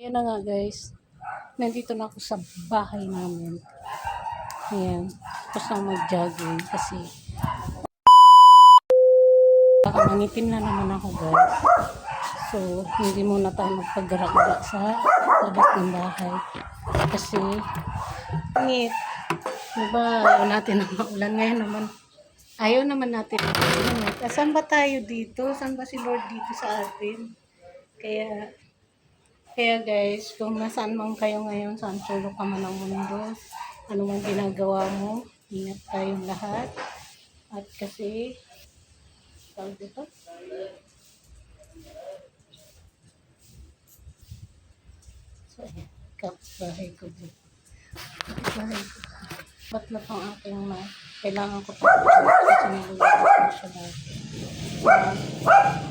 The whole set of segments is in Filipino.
Ayan na nga guys. Nandito na ako sa bahay namin. Ayan. Tapos na mag-jogging kasi baka mangitim na naman ako guys. So, hindi muna tayo magpaggarak-garak sa labas ng bahay. Kasi, ngit. Diba, ayaw natin na maulan. Ngayon naman, ayaw naman natin na maulan. Saan ba tayo dito? Saan ba si Lord dito sa atin? Kaya guys, kung nasaan man kayo ngayon, saan sulok ka man ng mundo, ano man ginagawa mo, ingat tayong lahat. At kasi, tawag dito? So, ayan, kapitbahay ko dito. Kapitbahay ko. Ba't na pang aking kailangan ko pa kasi nilulog ko siya dati.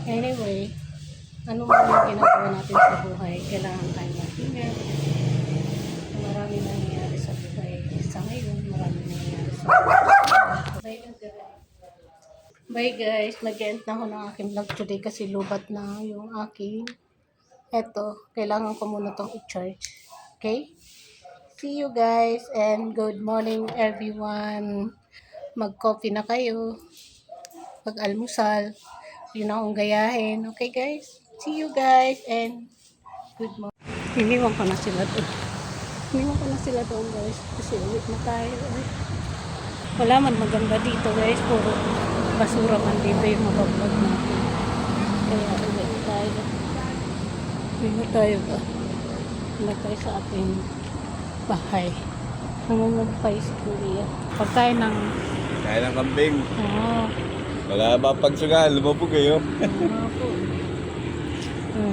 Anyway, ano man yung ginagawa natin sa buhay, kailangan tayo mag-ingat. Marami nangyayari sa buhay. Sa ngayon, marami nangyayari sa buhay. Bye guys, mag-end na ako ng aking vlog today kasi lubat na yung aking. Eto, kailangan ko muna itong i-charge. Okay? See you guys and good morning everyone. Mag-coffee na kayo. Pag-almusal. Yun akong gayahin. Okay guys? See you guys and good morning. Iniwan ko na sila doon. Iniwan ko na sila doon guys. Kasi ulit na tayo. Wala man maganda dito guys. Puro basura man dito yung mabablog natin. Kaya ulit tayo. Ulit tayo ba? Ulit tayo sa ating bahay. Nangungumpay si Kuya. Pagkain ng kambing. Oo. Wala ba pagsugal? Lumabog kayo? Po.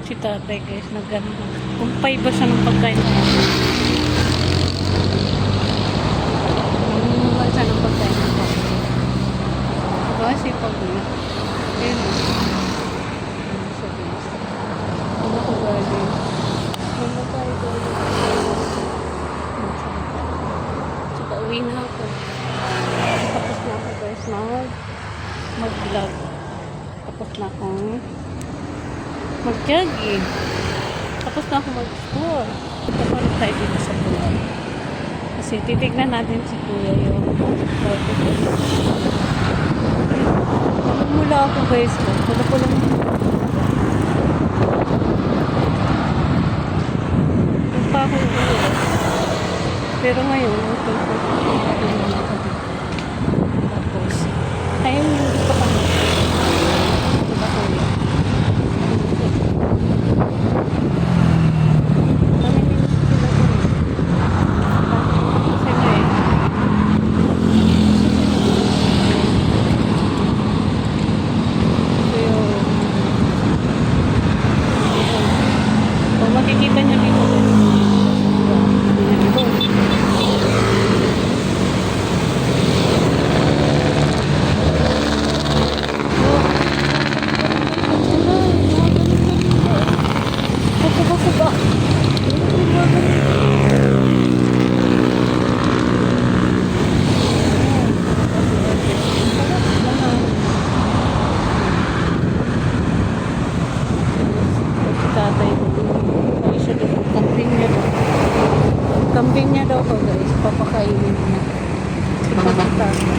Si tatay guys, kumpay ba siya ng pagkain na yan? Nangungumpay siya ng pagkain na yan. Diba si Pagula? Ayun o. Ano ko galing? Ano tayo galing? Saka uwi na ako. Tapos na ako guys mag-vlog. Tapos na akong mag-jogging. Tapos na ako mag-school. Tapos tayo dito sa buwan. Kasi titignan natin si Kuya yung mula ako guys. Wala ko lang yung pa ako uwi. Pero ngayon tapos ayun yung dito kami diba Kuya? Makikita niyo dito kambing niya daw ko guys, papakainin niya. Tignan natin.